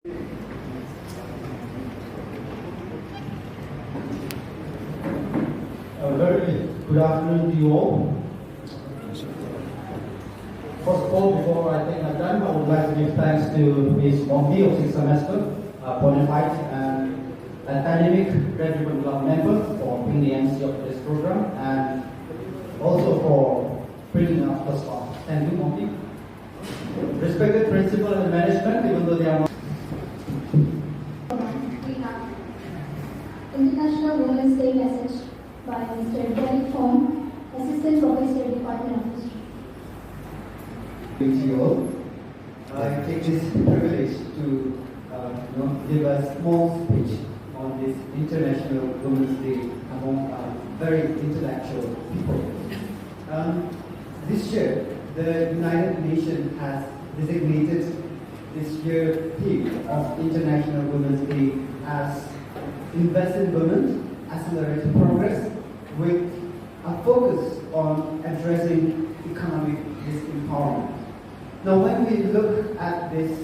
A very good afternoon to you all. First of all, before I think I'm done, I would like to give thanks to Ms. Monty of 6th semester, bona fide and academic graduate club member for being the MC of this program, and also for bringing up the staff. Thank you, Monty. Respected principal and management, even though they are not. International Women's Day message by Mr. Derek Hong, Assistant Professor, Department of History. To you all, I take this privilege to give a small speech on this International Women's Day among very intellectual people. This year, the United Nations has designated this year theme of International Women's Day as Invest in Women, Accelerate Progress, with a focus on addressing economic disempowerment. Now, when we look at this,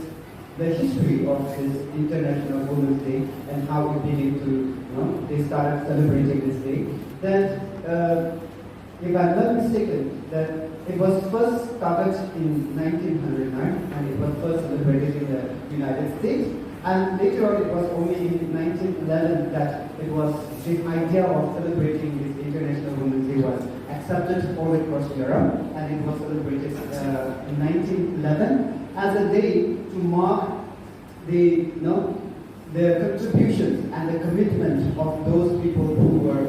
the history of this International Women's Day and how it began to, they started celebrating this day, then, if I'm not mistaken, that it was first started in 1909 and it was first celebrated in the United States. And later on, it was only in 1911 that it was this idea of celebrating this International Women's Day was accepted all across Europe, and it was celebrated in 1911 as a day to mark the contributions and the commitment of those people who were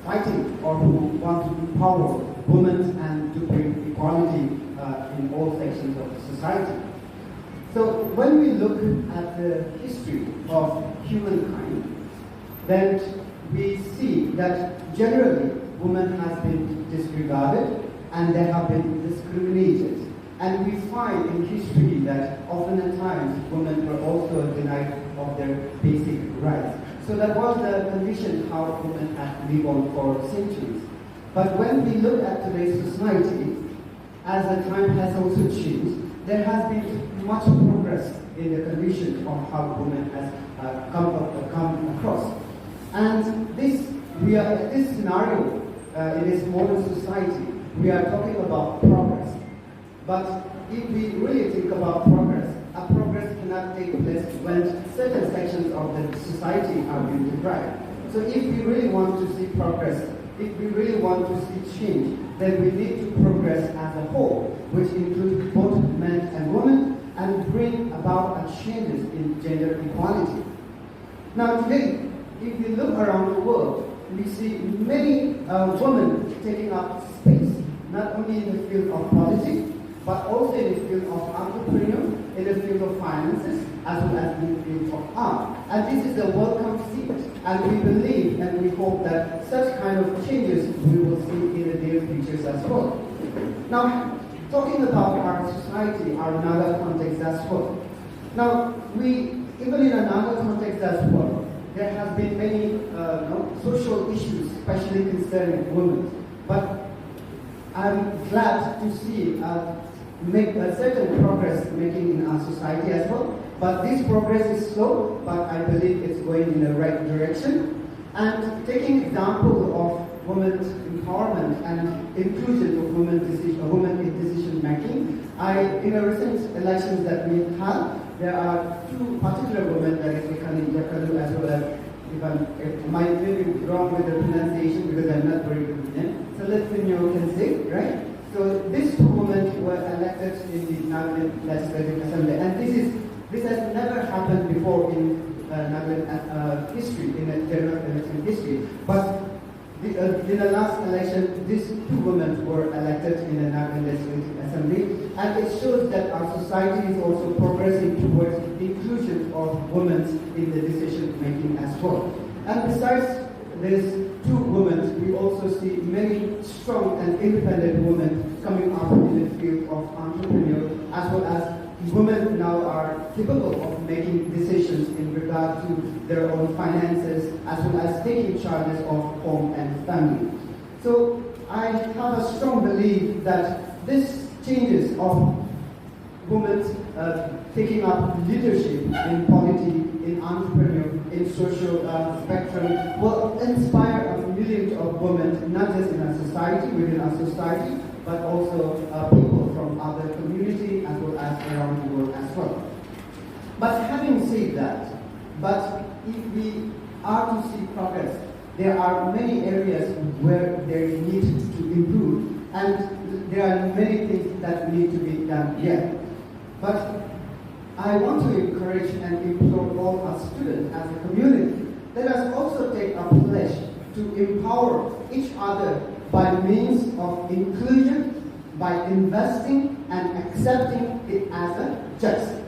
fighting or who want to empower women and to bring equality in all sections of society. So when we look at the history of humankind, then we see that generally women has been disregarded and they have been discriminated. And we find in history that often at times women were also denied of their basic rights. So that was the condition how women had lived on for centuries. But when we look at today's society, as the time has also changed, there has been much progress in the condition of how women has come across. And this scenario in this modern society, we are talking about progress. But if we really think about progress, a progress cannot take place when certain sections of the society are being deprived. So if we really want to see progress, if we really want to see change, then we need to progress as a whole, which includes both men and women, and bring about changes in gender equality. Now today, if we look around the world, we see many women taking up space, not only in the field of politics, but also in the field of entrepreneurship, in the field of finances, as well as in the field of art. And this is a welcome seat, and we believe and we hope that such kind of changes we will see in the near future as well. Now, talking about our society, our another context as well. Now, even in another context as well, there has been many social issues, especially concerning women. But I'm glad to see make a certain progress making in our society as well. But this progress is slow, but I believe it's going in the right direction. And taking example of women's empowerment and inclusion of women in decision making, in the recent elections that we had, there are two particular women, that is Ekani Jakalu as well as, if I might be wrong with the pronunciation because I'm not very good with them, so let's see you can say, right? So these two women were elected in the Nagaland Legislative Assembly, and this has never happened before in Nagaland history, in a general election history. But in the last election, these two women were elected in the Nagaland Legislative Assembly, and it shows that our society is also progressing towards the inclusion of women in the decision making as well. And besides these two women, we also see many strong and independent women coming up in the field of entrepreneur, as well as women now are capable of making decisions in regard to their own finances, as well as taking charges of home and family. So I have a strong belief that these changes of women taking up leadership in polity, in entrepreneurship, in social spectrum will inspire millions of women, not just in our society, within our society, but also people from other communities as well as around the world as well. But having said that, but if we are to see progress, there are many areas where there is need to improve, and there are many things that need to be done yet. But I want to encourage and implore all our students as a community, let us also take a pledge to empower each other by means of inclusion, by investing and accepting it as a just.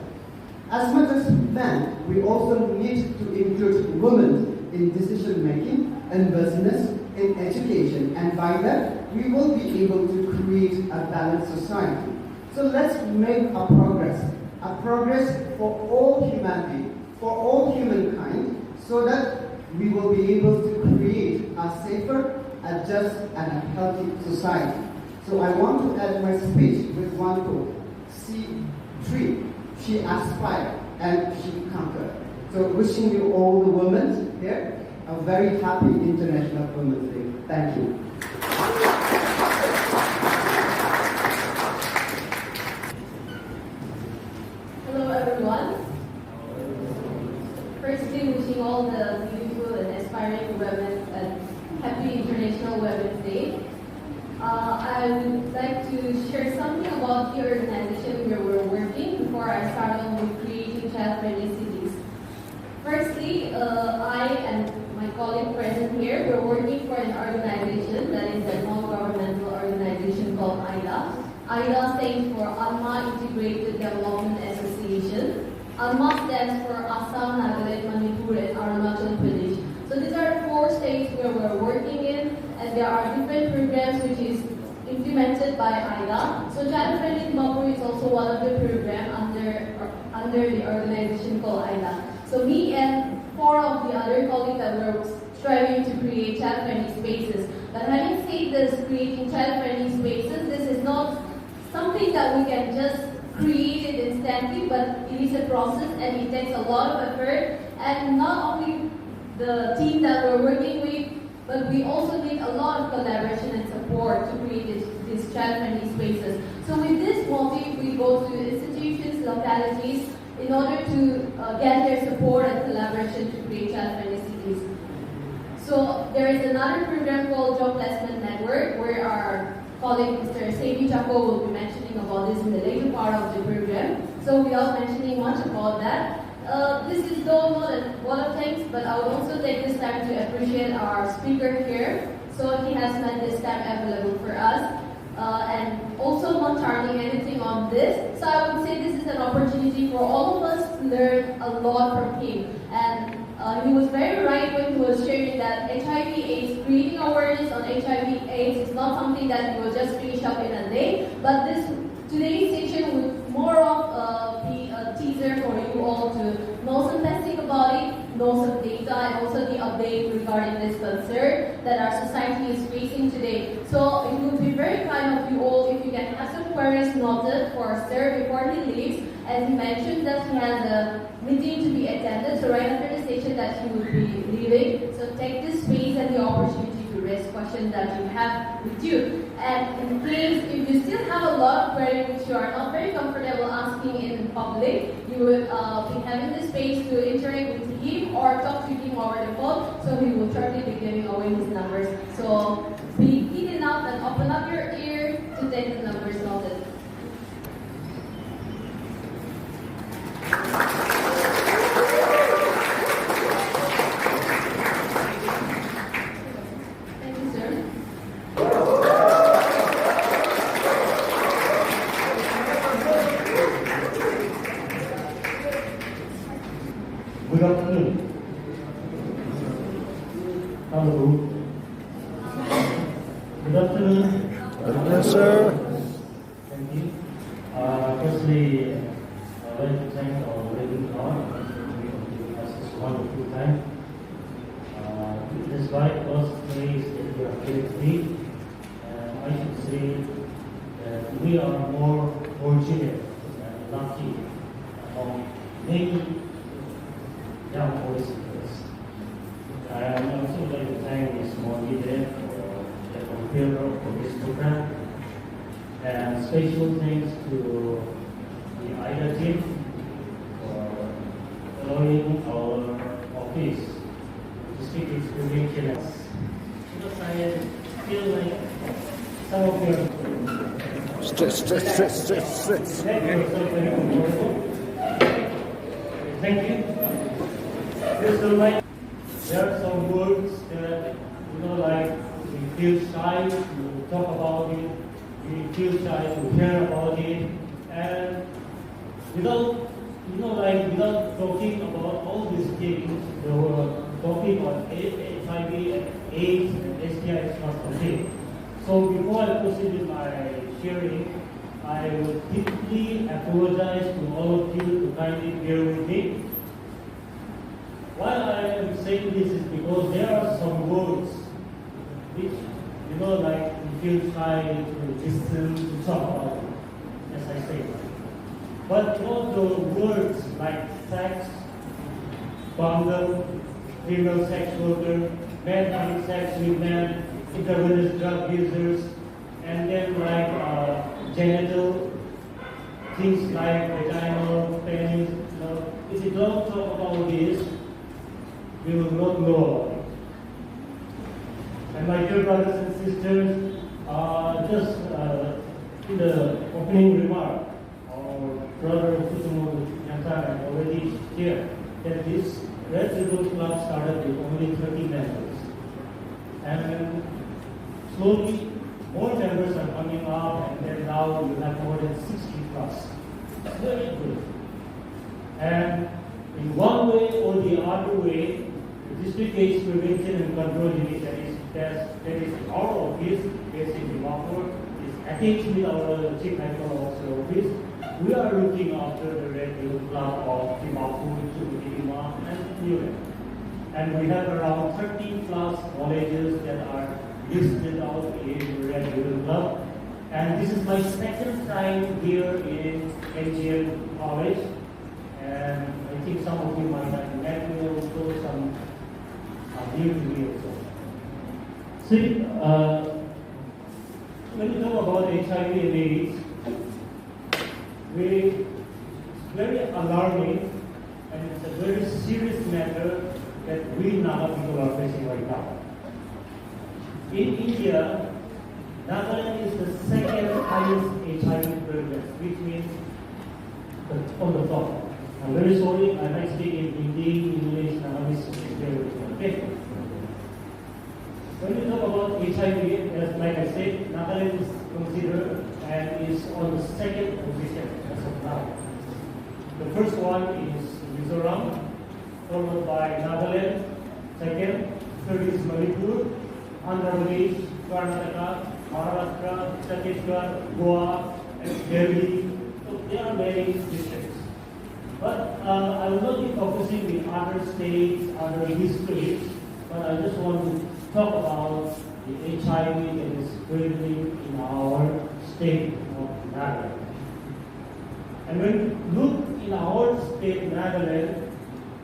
As much as men, we also need to include women in decision making, in business, in education, and by that we will be able to create a balanced society. So let's make a progress for all humanity, for all humankind, so that we will be able to create a safer, a just, and a healthy society. So I want to end my speech with one quote: "See tree, she aspired and she conquered." So wishing you all the women here a very happy International Women's Day. Thank you. Hello everyone. Firstly, wishing all the beautiful and aspiring women a happy International Women's Day. I would like to share something about the organization where we're working before I start on with creating child-friendly cities. Firstly, I and my colleague present here, we're working for an organization that is a non-governmental organization called AIDA. AIDA stands for Alma Integrated Development Association. Alma stands for Assam, Nagaland, Manipur, and Arunachal Pradesh. So these are 4 states where we're working in, and there are different programs which is implemented by AIDA. So Child Friendly Dimapur is also one of the programs under the organization called AIDA. So me and 4 of the other colleagues that were striving to create child-friendly spaces. But having said this, creating child-friendly spaces, this is not something that we can just create it instantly, but it is a process and it takes a lot of effort. And not only the team that we're working with, but we also need a lot of collaboration and support to create these child-friendly spaces. So with this motive, we go to institutions, localities, in order to get their support and collaboration to create child-friendly cities. So there is another program called Job Placement Network, where our colleague Mr. Sebi Chako will be mentioning about this in the later part of the program. So without mentioning much about that, this is though not a lot of things, but I would also take this time to appreciate our speaker here. So he has made this time available for us. And also not charging anything on this. So I would say this is an opportunity for all of us to learn a lot from him. And he was very right when he was sharing that HIV AIDS, creating awareness on HIV AIDS is not something that he will just finish up in a day. But today's session would more of be a teaser for you all to know some testing about it, know some data, and also the update regarding this concern that our society is facing today. So it would be very kind of you all if you can have some queries noted for Sir before he leaves. As he mentioned that he has a meeting to be attended, so right after the session that he will be leaving. So take this space and the opportunity to raise questions that you have with you. And in case if you still have a lot of queries which you are not very comfortable asking in public, you will be having the space to interact with him or talk to him over the phone. So he will shortly be giving away his numbers. So be keen enough and open up your ear to take the numbers noted. Thank you, sir. Good afternoon. Hello. Good afternoon. Good afternoon, sir. Thank you. Firstly, I'd like to thank our webinar for giving us this wonderful time. Despite us days that we are here today, I should say that we are more fortunate than a special thanks to the IDA team for allowing our office to speak its credentials. Because I feel like some of your Stretch. Thank you. There are some words that, like we feel shy to talk about it, we feel shy to hear about it, and without talking about all these things, the topic of HIV, AIDS, and STI is not complete. So before I proceed with my sharing, I would deeply apologize to all of you to kindly bear with me. Why I am saying this is because there are some words which, like you feel shy to listen, to talk about, as I say. But the words like sex, bundle, female sex worker, men having sex with men, intravenous drug users, and then like genital things like vaginal, penis. If you don't talk about this, we will not know about it. And my dear brothers and sisters, just in the opening remark, our brother Kusumo Yantara already shared that this Red Ribbon Club started with only 30 members. And slowly more members are coming up, and then now you have more than 60 plus. It's very good. And in one way or the other way, the District AIDS Prevention and Control Unit that is our office based in Dimapur is attached with our Chief Medical Officer office. We are looking after the Red Ribbon Club of Dimapur, Chumudima, and New. And we have around 30 plus colleges that are listed out in the Red Ribbon Club. And this is my second time here in Mgm College. And I think some of you might have met me also, some are new to me also. See, when you talk about HIV and AIDS, it's very alarming, and it's a very serious matter that we Naga people are facing right now. In India, Nagaland is the second highest HIV prevalence, which means on the top. I'm very sorry, I might speak in Hindi, English, Nagamese, okay? When we talk about HIV, as like I said, Nagaland is considered and is on the second position as of now. The first one is Mizoram, followed by Nagaland, second, third is Manipur, Andhra Pradesh, Karnataka, Maharashtra, Chhattisgarh, Goa, and Delhi. So there are many districts. But I will not be focusing in other states, other districts, but I just want to talk about the HIV that is spreading in our state of Nagaland. And when you look in our state, Nagaland,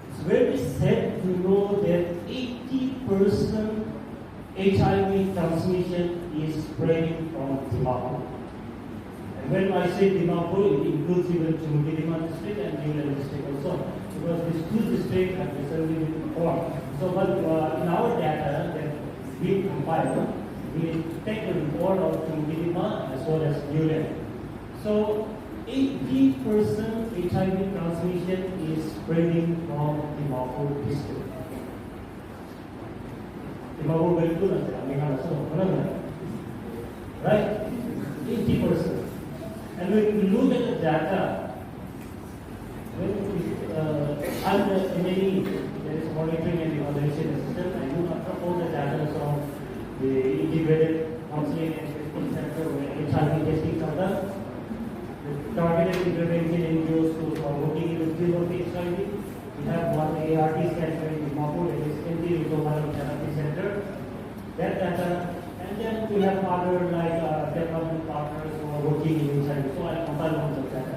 it's very sad to know that 80% HIV transmission is spreading from Dimapur. And when I say Dimapur, it includes even Chumudima district and Newland district also, because these two districts have recently been formed. So, but in our data that we compile, we take the report of Chumudima as well as Newland. So, 80% HIV transmission is spreading from Dimapur district. Dimapur right? 80%. And when we look at the data, I'm the MAE, that is monitoring and evaluation assistant. I do not all the data from the integrated counseling and treatment center where HIV testing are done. The targeted intervention NGOs who are working in the field of HIV. We have one ART center in Dimapur, that is anti-retroviral therapy center. That data, and then we have other like development partners who are working in HIV. So I compile all of data.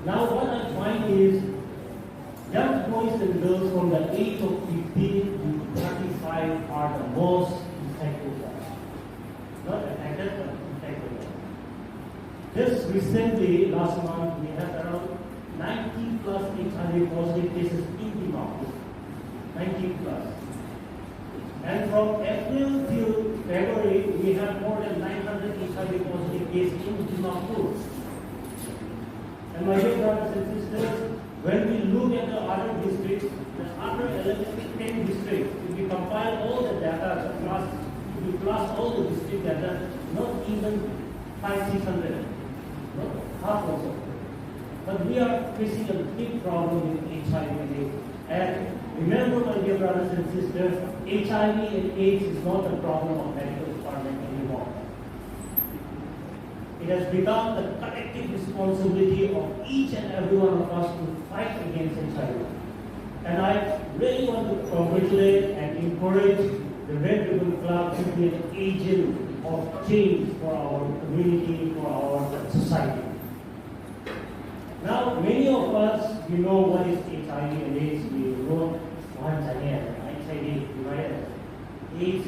Now what I find is young boys and girls from the age of 15 to 35 are the most infected. Not affected, but infected. Just just recently, last month, we had around 90 plus HIV positive cases in Dimapur. 90 plus. And from April till February, we have more than 900 HIV positive cases in Dimapur. And my dear brothers and sisters, when we look at the other districts, the other 10 districts, if we compile all the data, if we plus all the district data, not even 500-600, not half also. But we are facing a big problem with HIV and AIDS. And remember, my dear brothers and sisters, HIV and AIDS is not a problem of medical department anymore. It has become the collective responsibility of each and every one of us to fight against HIV. And I really want to congratulate and encourage the Red Ribbon Club to be an agent of change for our community, for our society. Now, many of us, we know what is HIV and AIDS. We wrote once again, HIV virus. AIDS,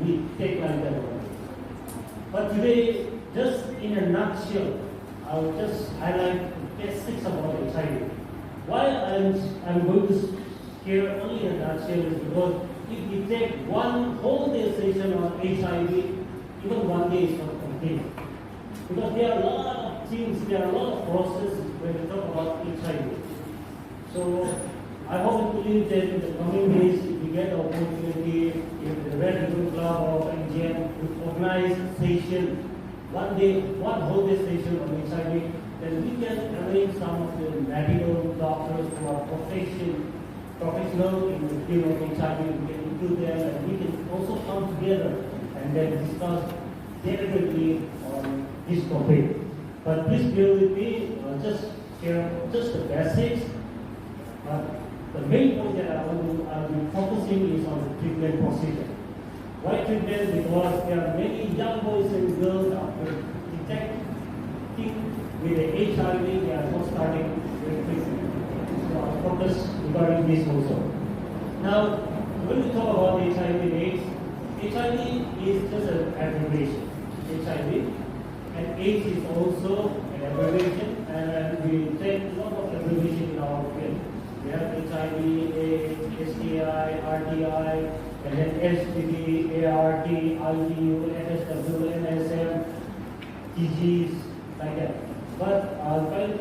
we take like that one. But today, just in a nutshell, I will just highlight the basics about HIV. Why I'm going to share only in a nutshell is because if we take one whole day session on HIV, even one day is not complete. Because there are a lot of things, there are a lot of processes when we talk about HIV. So I hope and believe that in the coming days, if we get the opportunity, if the Red Ribbon Club or Mgm will organize a session, one day, one whole day session on HIV, then we can arrange some of the medical doctors who are professional in the field of HIV, we can include them, and we can also come together and then discuss deliberately on this topic. But please bear with me, just share just the basics. The main point that I'll be focusing is on the treatment procedure. Why treatment? Because there are many young boys and girls after detecting with the HIV, they are not starting with treatment. So I'll focus regarding this also. Now, when we talk about HIV and AIDS, HIV is just an abbreviation. HIV and AIDS is also an abbreviation, and we take a lot of abbreviation in our field. We have HIV, AIDS, STI, RTI, and then STD, ART, ITU, FSW, NSM, TGs, like that. But I'll try to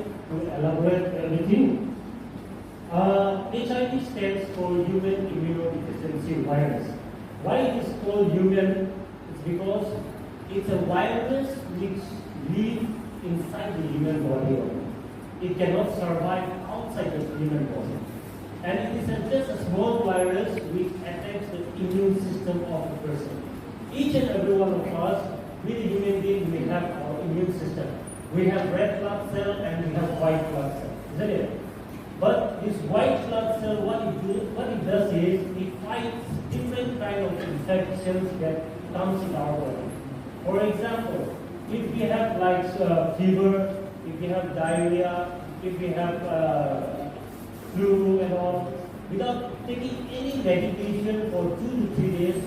elaborate everything. HIV stands for Human Immunodeficiency Virus. Why it is called human? It's because it's a virus which lives inside the human body only. It cannot survive outside the human body. And it is just a small virus which attacks the immune system of the person. Each and every one of us, we the human being, we have our immune system. We have red blood cell and we have white blood cell. Isn't it? But this white blood cell, what it does is, it fights different kind of infections that comes in our body. For example, if we have like fever, if we have diarrhea, if we have flu and all, without taking any medication for 2 to 3 days,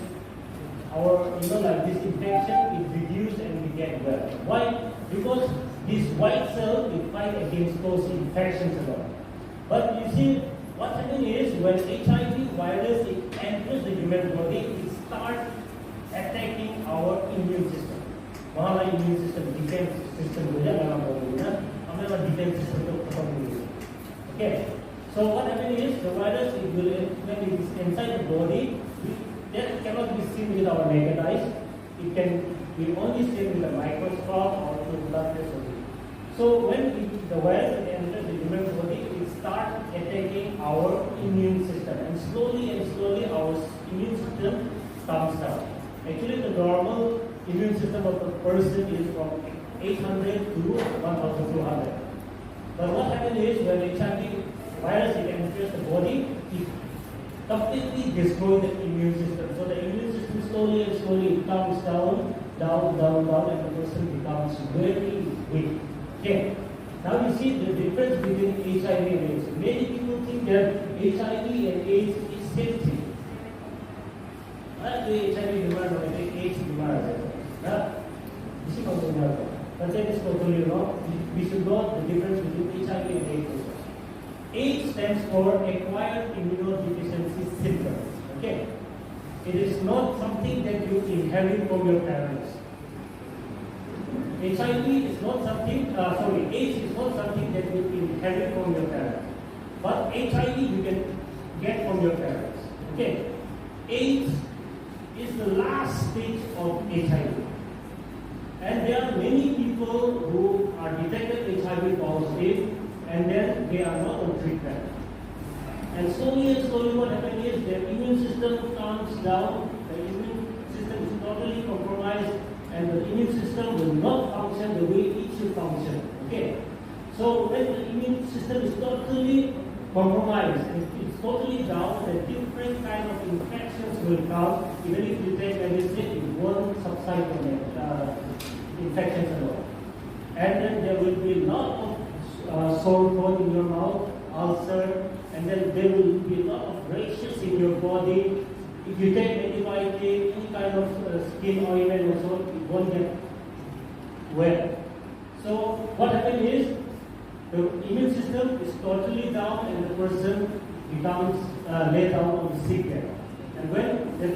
our, like this infection is reduced and we get well. Why? Because this white cell will fight against those infections and all. But you see, what happens is when HIV virus enters the human body, it starts attacking our immune system. Our immune system, defense system, defense system. Okay. So what happens is the virus, when it is inside the body, that cannot be seen with our naked eyes. It can be only seen with a microscope or through blood test only. So when the virus enters the human body, it starts attacking our immune system, and slowly our immune system comes down. Actually, the normal immune system of a person is from 800 to 1200. But what happens is when HIV virus enters the body, it completely destroys the immune system. So the immune system slowly comes down, and the person becomes very weak. Okay. Now you see the difference between HIV and AIDS. Many people think that HIV and AIDS is same thing. HIV बीमार होने के AIDS बीमार है ना, इसी को बीमार है. but that is totally wrong. We should know the difference between HIV and AIDS. AIDS stands for acquired immunodeficiency syndrome. Okay, it is not something that you inherit from your parents. HIV is not something. AIDS is not something that you inherit from your parents. But HIV you can get from your parents. Okay, AIDS is the last stage of HIV. And there are many people who are detected HIV positive and then they are not on treatment. And slowly what happens is their immune system comes down, the immune system is totally compromised, and the immune system will not function the way it should function. Okay? So when the immune system is totally compromised, it's totally down, then different kind of infections will come. Even if you take medicine, it won't subside from it, infections at all. And then there will be a lot of sore throat in your mouth, ulcer, and then there will be a lot of rashes in your body. If you take antibiotic, any kind of skin ointment or so, it won't get well. So what happens is, the immune system is totally down and the person becomes laid down on the sick bed. And when the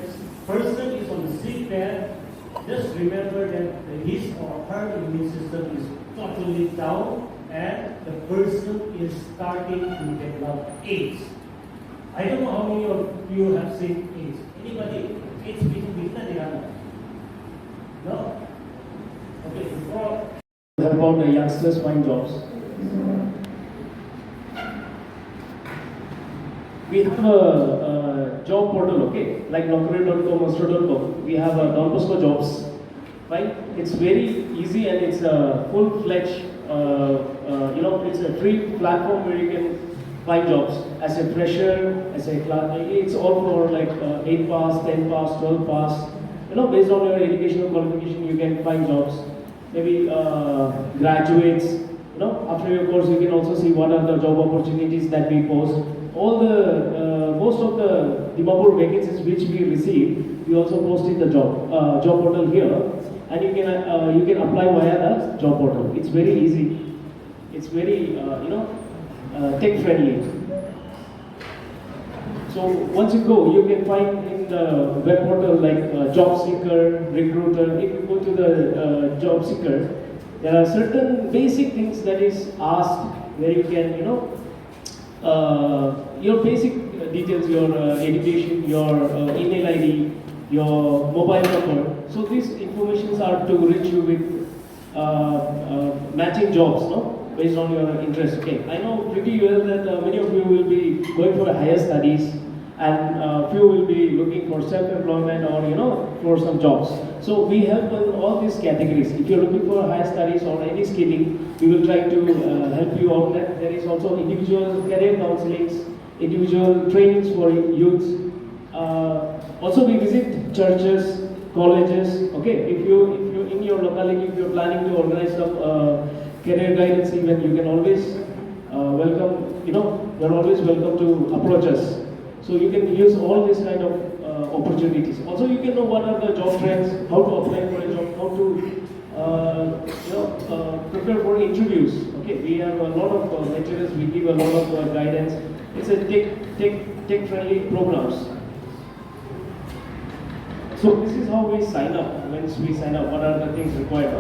person is on the sick bed, just remember that his or her immune system is totally down and the person is starting to develop AIDS. I don't know how many of you have seen AIDS. Anybody? AIDS beginner? No? Okay, before about the youngsters find jobs. We have a job portal, okay, like naukri.com, master.com. We have a Don Bosco jobs, right? It's very easy and it's a full-fledged, it's a free platform where you can find jobs as a fresher, as a class. It's all for like 8 pass, 10 pass, 12 pass. Based on your educational qualification, you can find jobs. Maybe graduates. After your course, you can also see what are the job opportunities that we post. Most of the Dimapur vacancies which we receive, we also post in the job portal here, and you can apply via the job portal. It's very easy. It's very tech friendly. So once you go, you can find in the web portal like job seeker, recruiter. If you go to the job seeker, there are certain basic things that is asked where you can, your basic details, your education, your email ID, your mobile number. So these informations are to reach you with matching jobs, based on your interest. Okay, I know pretty well that many of you will be going for higher studies, and few will be looking for self-employment or for some jobs. So we help in all these categories. If you're looking for higher studies or any skilling, we will try to help you out. There is also individual career counselings, individual trainings for youths. Also we visit churches, colleges. Okay, if you in your locality, if you're planning to organize some career guidance event, you can always welcome. You're always welcome to approach us. So you can use all these kind of opportunities. Also, you can know what are the job trends, how to apply for a job, how to prepare for interviews. Okay, we have a lot of lecturers. We give a lot of guidance. It's a tech friendly programs. So this is how we sign up. Once we sign up, what are the things required?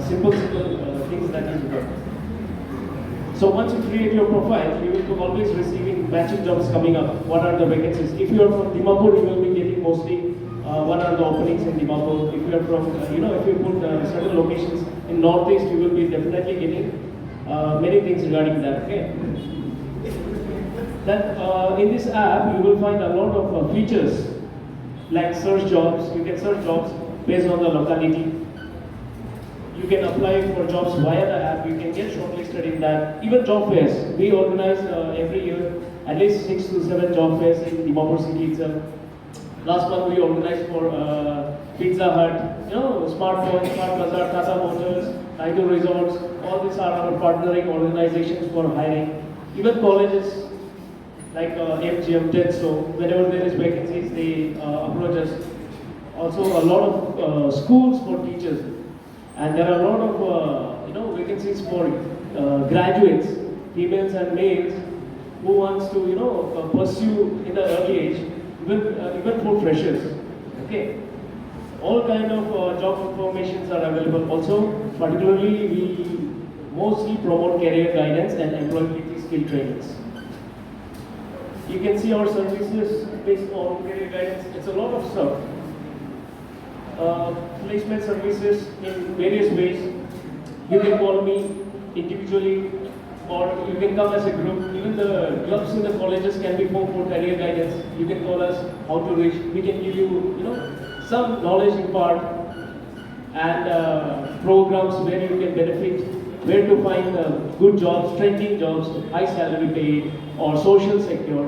Simple things that is required. So once you create your profile, you will be always receiving matching jobs coming up. What are the vacancies? If you are from Dimapur, you will be getting mostly what are the openings in Dimapur. If you are from, if you put certain locations in Northeast, you will be definitely getting many things regarding that. Okay. Then in this app, you will find a lot of features like search jobs. You can search jobs based on the locality. You can apply for jobs via the app. You can get shortlisted in that. Even job fairs. We organize every year at least 6 to 7 job fairs in Dimapur city itself. Last month we organized for Pizza Hut, Smartphone, Smart Bazaar, Tata Motors, Naito Resorts. All these are our partnering organizations for hiring. Even colleges like Mgm, so whenever there is vacancies, they approach us. Also a lot of schools for teachers. and there are a lot of vacancies for graduates, females and males, who wants to pursue in the early age, even for freshers. Okay, all kind of job informations are available. Also, particularly we mostly promote career guidance and employability skill trainings. You can see our services based on career guidance. It's a lot of stuff. Placement services in various ways. You can call me individually, or you can come as a group. Even the clubs in the colleges can be formed for career guidance. You can call us how to reach. We can give you, some knowledge in part and programs where you can benefit, where to find good jobs, trending jobs, high salary paid, or social sector.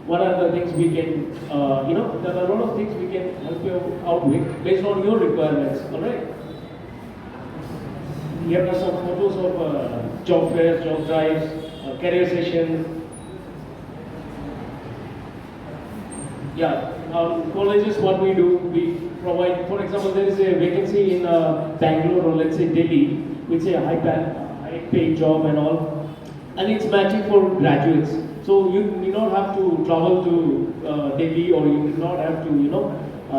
What are the things we can, there are a lot of things we can help you out with based on your requirements. All right. Here are some photos of job fairs, job drives, career sessions. Yeah, colleges, what we do, we provide, for example, there is a vacancy in Bangalore or let's say Delhi, which is a high paid job and all, and it's matching for graduates. So you do not have to travel to Delhi, or you do not have to,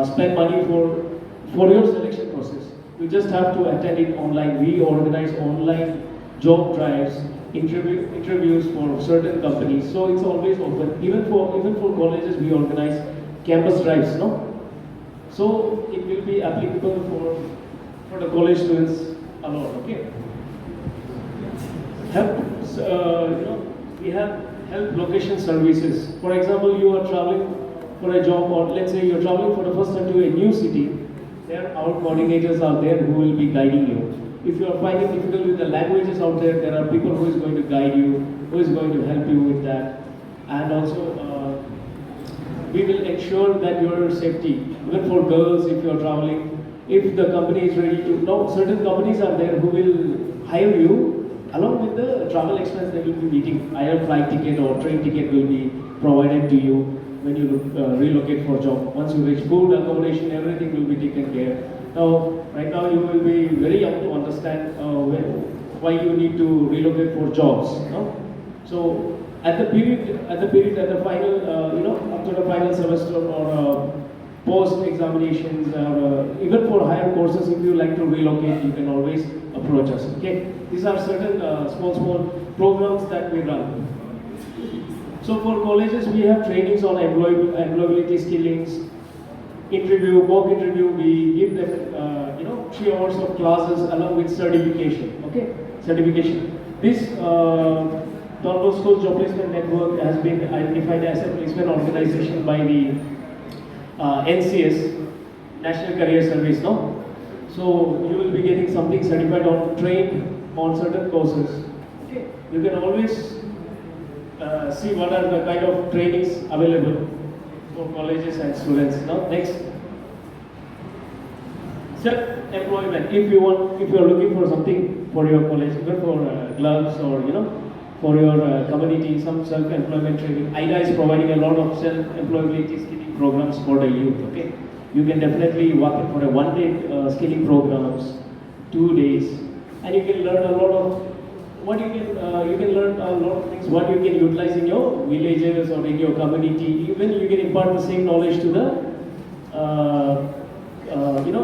spend money for your selection process. You just have to attend it online. We organize online job drives, interviews for certain companies. So it's always open. Even for colleges, we organize campus drives, no? So it will be applicable for the college students alone. Okay. We have help location services. For example, you are traveling for a job, or let's say you're traveling for the first time to a new city. There, our coordinators are there who will be guiding you. If you are finding difficult with the languages out there are people who is going to guide you, who is going to help you with that. And also, we will ensure that your safety, even for girls, if you are traveling, if the company is ready to, certain companies are there who will hire you along with the travel expense. They will be meeting. Either flight ticket or train ticket will be provided to you when you relocate for job. Once you reach, food, accommodation, everything will be taken care. Now, right now you will be very young to understand why you need to relocate for jobs. No? So at the final, after the final semester or post examinations, or even for higher courses, if you like to relocate, you can always approach us. Okay, these are certain small programs that we run. So for colleges, we have trainings on employability skillings, interview, mock interview. We give them 3 hours of classes along with certification. Okay, certification. This Don Bosco Job Placement Network has been identified as a placement organization by the NCS, National Career Service. No, so you will be getting something certified on trained on certain courses. Okay, you can always see what are the kind of trainings available for colleges and students. Now, next, self-employment. If you are looking for something for your college, even for gloves or for your community, some self-employment training. IDA is providing a lot of self-employability skilling programs for the youth. Okay, you can definitely walk in for a 1-day skilling programs, 2 days, and you can learn a lot of what you can learn a lot of things what you can utilize in your villages or in your community. Even you can impart the same knowledge to the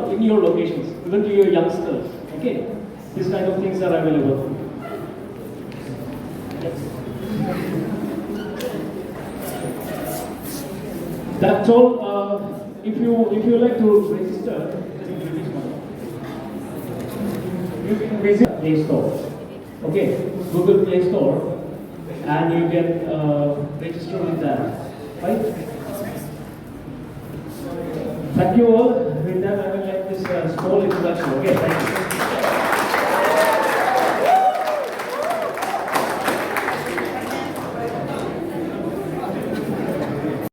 in your locations, even to your youngsters. Okay, these kind of things are available. That's all. If you like to register, you can visit Play Store. Okay, Google Play Store, and you can register with that. Right? Thank you all. With that, I will let this small introduction. Okay, thank you.